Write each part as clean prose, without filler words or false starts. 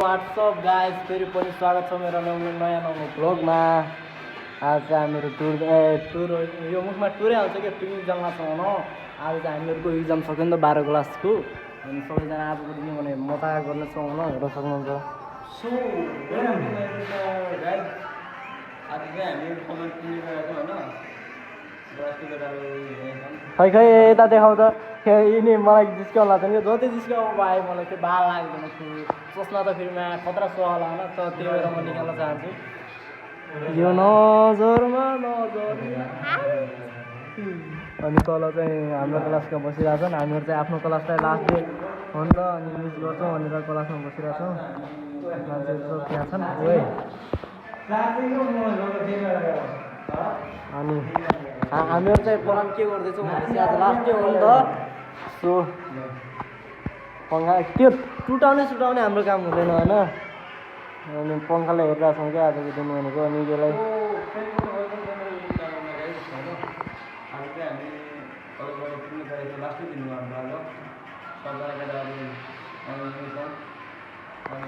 WhatsApp guys फेरि पनि स्वागत छ मेरो नयाँ भ्लगमा। आज चाहिँ हामीहरू टुर यो मुखमा टुरै आउँछ क्या पिकनिक जाँदा छ भनौँ। आज चाहिँ हामीहरूको इक्जाम सक्यो नि त 12 क्लासको अनि सबैजना आजको दिन भने मजा गर्नेछौँ होइन हेर्न सक्नुहुन्छ। सो गाइस आज चाहिँ हामी कमेन्ट पिकनिक गएको होइन खै यता देखाउ त यिनी मलाई जिस्काउन लाग्छ नि जति जिस्काउनु पाएँ मलाई त्यो बाल लाग्दैन सोच्न त फेरि म खतरा सुहाउला होइन त त्यही भएर म निकाल्न चाहन्छु यो नजरमा नजर। अनि तल चाहिँ हाम्रो क्लासका बसिरहेछन् हामीहरू चाहिँ आफ्नो क्लासलाई लास्ट डे हो नि त अनि मिस गर्छौँ भनेर क्लासमा बसिरहेछौँ। मान्छेहरू सब त्यहाँ छन् अनि हामीहरू चाहिँ प्लान के गर्दैछौँ भनेपछि आज लास्ट डे हो नि त। सो पङ्खा त्यो टुटाउने हाम्रो काम हुँदैन होइन अनि पङ्खालाई हेरिरहेछौँ क्या आजको दिन भनेको। अनि त्यसलाई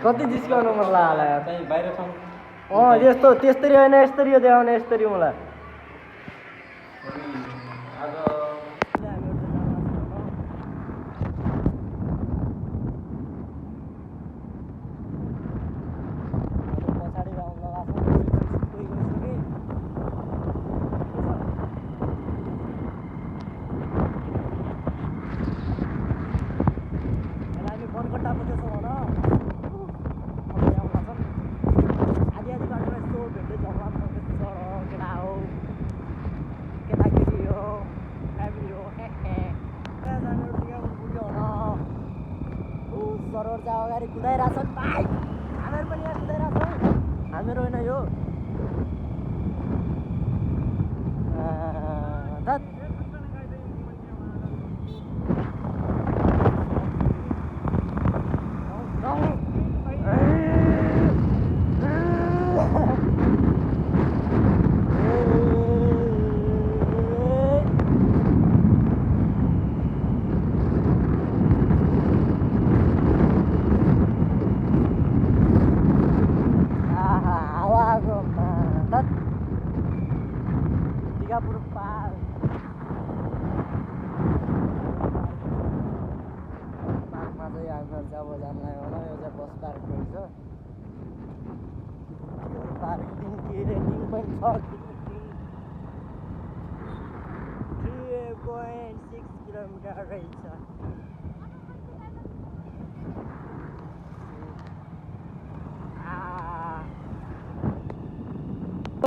कति जिस्काउनु मन लाग्यो चाहिँ बाहिर छौँ। यस्तो त्यस्तरी होइन यस्तरी देखाउने यस्तरी मलाई अगाडि कुदाइरहेछन् भाइ हामीहरू पनि यहाँ कुदाइरहेछौँ हामीहरू होइन यो अब जानलाई होला यो चाहिँ बस पार्क रहेछ पार्किङ के रेटिङ पनि छ 3.6 किलोमिटर रहेछ।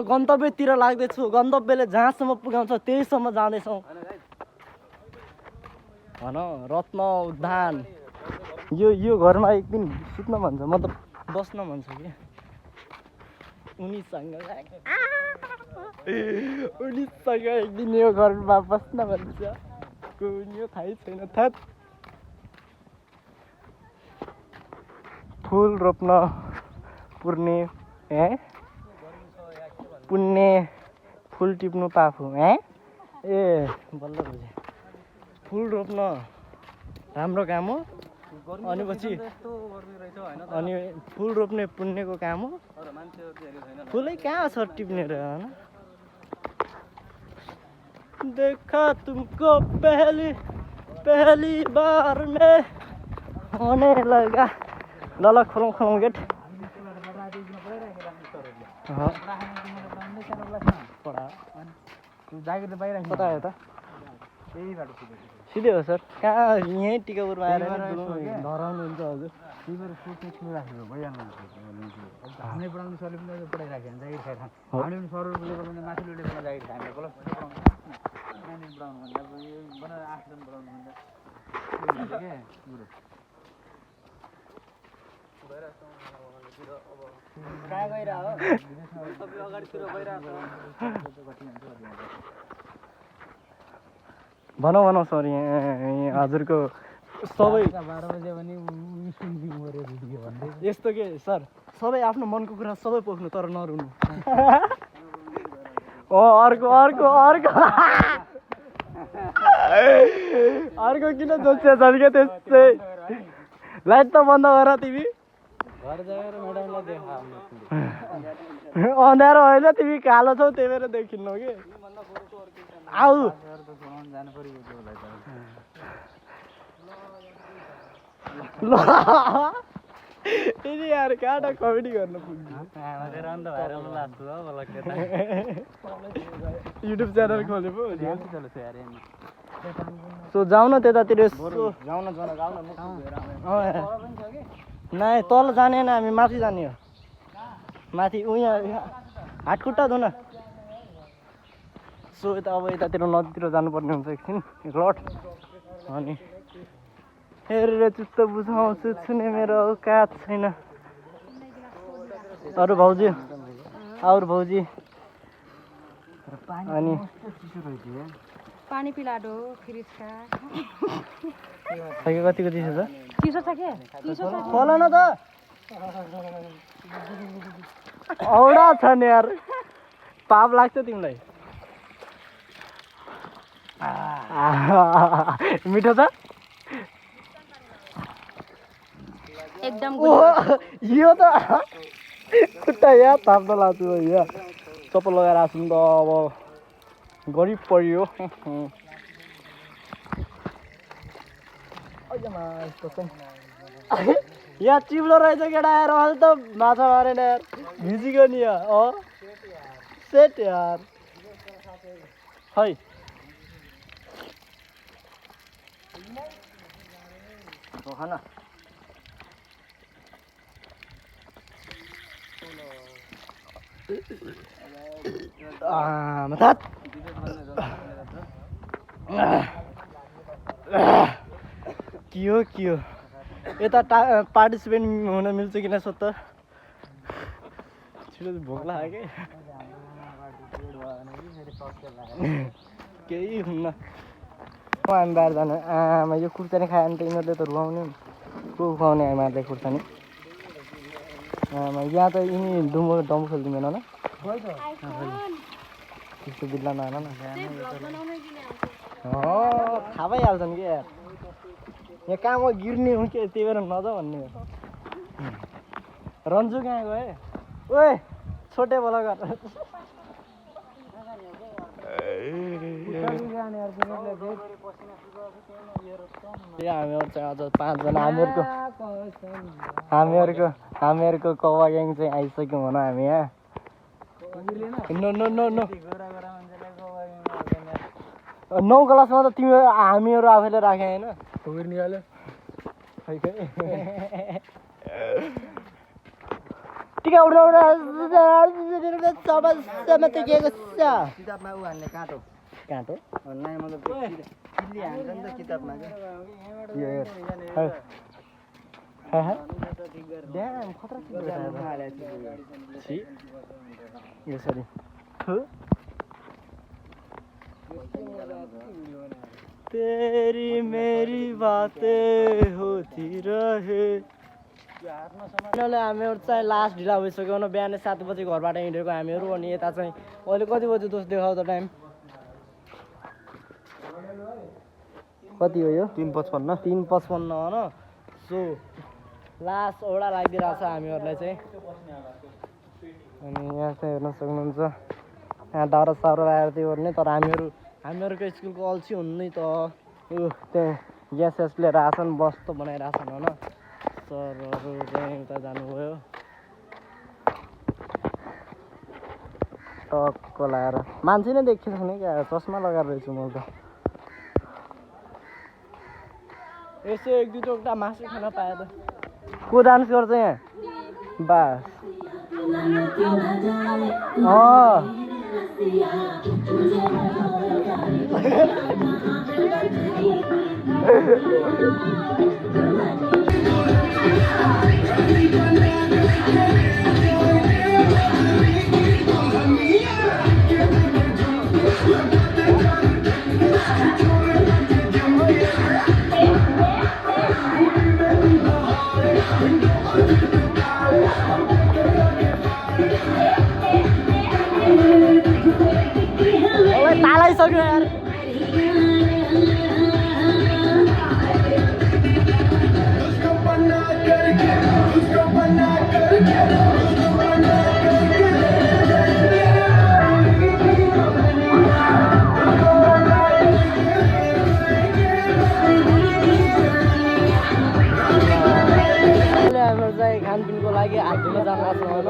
गन्तव्यतिर लाग्दैछु गन्तव्यले जहाँसम्म पुगाउँछ त्यहीसम्म जाँदैछौँ भन रत्न उद्यान। यो घरमा एक दिन सुत्न भन्छ मतलब बस्न भन्छ कि उनीसँग एक दिन यो घरमा बस्न भन्छ कुन्यो थाहै छैन थाहा। फुल रोप्न पुर्ने पुण्य फुल टिप्नु पाफु ए बल्ल बुझे फुल रोप्न राम्रो काम हो अनि पछि अनि फुल रोप्ने पुण्यको काम हो फुलै कहाँ छ टिप्ने र होइन। देखा तुमको पहली बार में होने लगा ल खोलौँ गेट कता हो त सिधै हो सर कहाँ यहीँ टिकापुरमा आएर धराउनुहुन्छ हजुर हामीले पढाउने सरले पनि पढाइराख्यो भने जागिर खाएर हामीले पनि सरहरूको लेभलमा माथिल्लो लेभलमा जागिर खायो हामीले प्लस नानी पढाउनु भन्दा अब यो बनाएर 8 जन पढाउनु भन्दा के गुरु कहाँ गइरह हो सबै अगाडितिर गइरहेको भनौँ सर हजुरको सबै 12 बजे भने यस्तो के सर सबै आफ्नो मनको कुरा सबै पोख्नु तर नरुनु अर्को अर्को किन जोड्छ झल्के त्यस्तै लाइट त बन्द गर तिमी घर जाएर म्याडमलाई देखा अँध्यारो होइन तिमी कालो छौ त्यही भएर देखिन्नौ कि आऊ जानु पर्यो उसलाई ल यदि यार कहाँ कमेडी गर्न पुग्छ युट्युब च्यानल खोले पो सो जाऊ न त्यतातिर नाइ तल जाने होइन हामी माथि जाने हो माथि उहाँ हातखुट्टा धुन सो यता अब यतातिर नदीतिर जानुपर्ने हुन्छ एकछिन लट अनि हेरेर चित्त बुझाउँछु छुने मेरो औकात छैन अरू भाउजू अरू भाउजी अनि पानी पिलाडो फ्रिजका कतिको चिसो छ चिसो छ के चिसो छ खोल न त औडा छ नि यार पाप लाग्छ तिमीलाई मिठो छ एकदम यो त खुट्टा यहाँ थाप्न लाग्छु यहाँ चप्पल लगाएर आएको नि त अब गरिब परियो यहाँ चिप्लो रहेछ केटा यार अहिले त माछा मारेन यार भिजिगयो नि यहाँ सेट यार खै खाना मतात के हो यता पार्टिसिपेन्ट हुन मिल्छ कि न सोध्छ छिटो भोक लाग्यो कि केही हुन्न हामी बाहिर जानु आमा यो खुर्सानी खायो भने त यिनीहरूले त रुवाउने को खुवाउने हामीहरूले खुर्सानी यहाँ त यिनी डम्बु खेलिदिँदैन न त्यस्तो बिल्ला नआन न थाहा भइहाल्छन् कि यार यहाँ कहाँमा गिर्ने हो कि त्यही भएर नजा भन्ने हो रन्जु कहाँ गए ओए छोटे बोला गर हामीहरू चाहिँ अझ 5 जना हामीहरूको कौवा ग्याङ चाहिँ आइसक्यौँ भनौँ हामी यहाँ नो नो नो नो 9 क्लासमा त तिमी हामीहरू आफैले राखे होइन निकाल्यो टिका उडा समस्यामा त के छ किताबमा उ हान्ने काँटो नाइ मतलब किल्ली हान्छ नि त किताबमा यो ड्याम खतरा यसरी तेरी मेरी बातें होती रहे हामीहरू चाहिँ लास्ट ढिला भइसक्यो न बिहान 7 बजे घरबाट हिँडेको हामीहरू अनि यता चाहिँ अहिले कति बजे दोस्त देखाउ त टाइम कति हो यो 3:55 हो न सो लास्ट औडा लागिरहेको छ हामीहरूलाई चाहिँ अनि यहाँ चाहिँ हेर्न सक्नुहुन्छ यहाँ दाउरा साउरा आएर त्यो गर्ने तर हामीहरूको स्कुलको अल्छी हुनु त यो त्यहाँ ग्यास लिएर आछन् बस्तो बनाइरहेछन् होइन सरहरू चाहिँ उता जानुभयो टक्क लगाएर मान्छे नै देखेको छैन क्या चस्मा लगाएर रहेछु म त यसो 1-2 टोक्टा मासु खान पाए त को डान्स गर्छ यहाँ बास तालाइसक्यो यार उसको बना हाम्रो चाहिँ खानपिनको लागि हाइटमा जानु लाग्छ होइन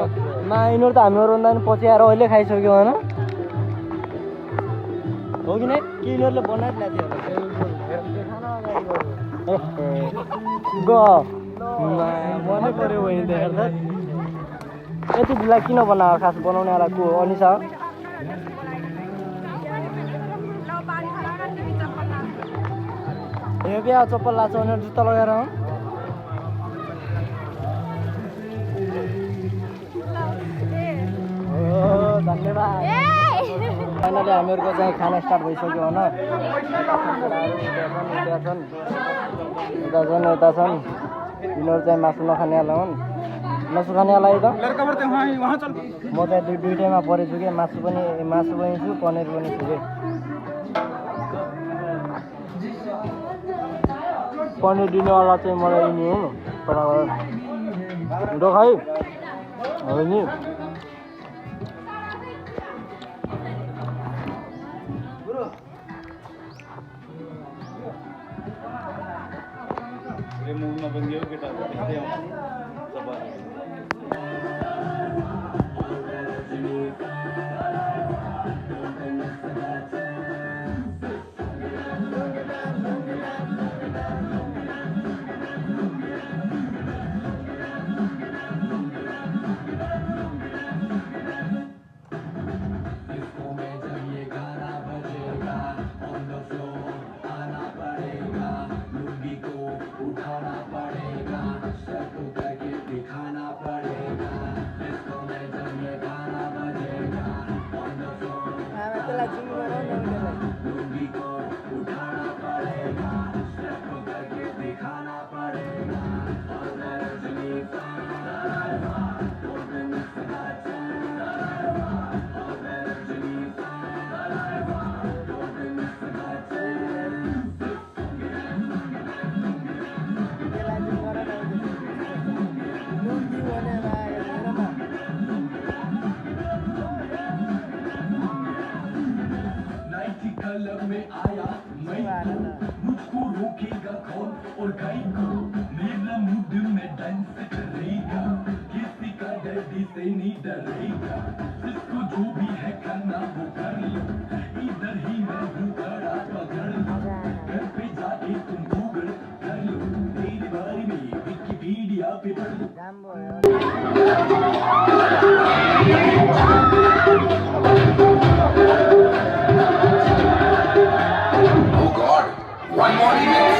यिनीहरू त हाम्रो रन्दा पछि आएर अहिले खाइसक्यो होइन हो कि नै कि यिनीहरूले बनाइदिएको थियो मनै पऱ्यो बहिनी देखेर त यति ढिला किन बनाएको खास बनाउनेवाला को अनिसा हो यो बिहा चप्पल लाग्छ उनीहरू जुत्ता लगाएर हो धन्यवाद फाइनली हामीहरूको चाहिँ खाना स्टार्ट भइसक्यो होइन यता छन् यिनीहरू चाहिँ मासु नखानेवाला हुन् मासु खानेवाला त म चाहिँ दुइटैमा परेछु कि मासु पनि छु पनिर पनि छु कि पनिर दिनेवाला चाहिँ मलाई यिनी हो तर खै हो नि मूवमा पनि यो केटाहरु त्यस्तै आउँछ कलम में आया मैं मुझको रोकेगा कौन और गाय को मेरा मूड में डांस करेगा किसी का दर्द से नहीं डरेगा जिसको जो भी है करना वो कर लो इधर ही मैं हूँ खड़ा पकड़ लो घर पे जाके तुम गूगल कर लो तेरे बारे में विकिपीडिया पे पढ़ लो One more remix.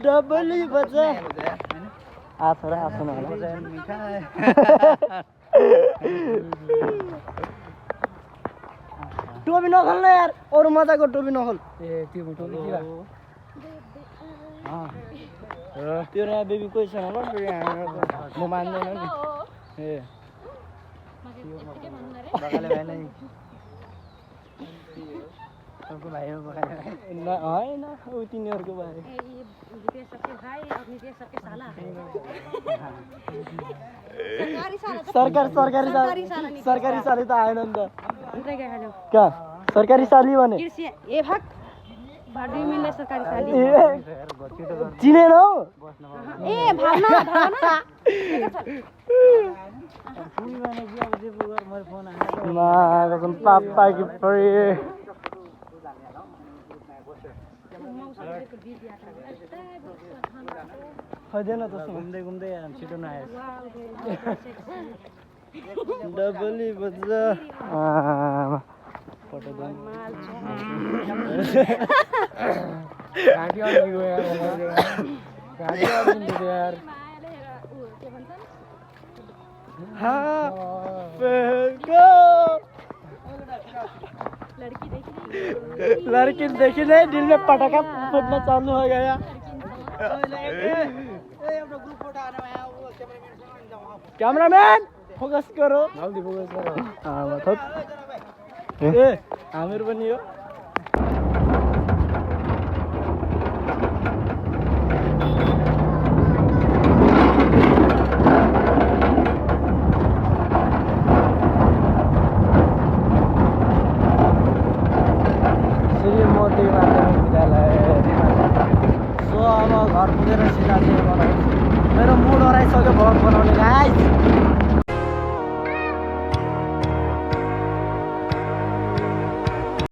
डबली बजा आछरा आछन होला टोपी नखोल न यार अरु मजाको टोपी नखोल ए त्यो टोपी के त्यो नयाँ बेबी कोही छैन ल फेरि म मान्दैन नि ए बगाले भाइलाई सबको भाइ हो बगाले भाइ होइन ऊ तिनीहरूको बारे सरकारी साली त आएन नि त कहाँ सरकारी साली भने चिनेन हौ पापा कि परी खोज्दैन त घुम्दै घुम्दै छिटो नआयो डबली बज्छ फोटो घाँटी अड्की गयो यार घाँटी अड्किन्छ यार लड़की देखी नहीं दिल में पटाखा फूटना चालू हो गया कैमरामैन फोकस करो जल्दी फोकस करो ए हामीहरू पनि हो श्री मोती माध्यमिक विद्यालय सो अब घर पुगेर सिधा चाहिँ बनाउँछु मेरो मुड हराइसक्यो भ्लग बनाउने गाइस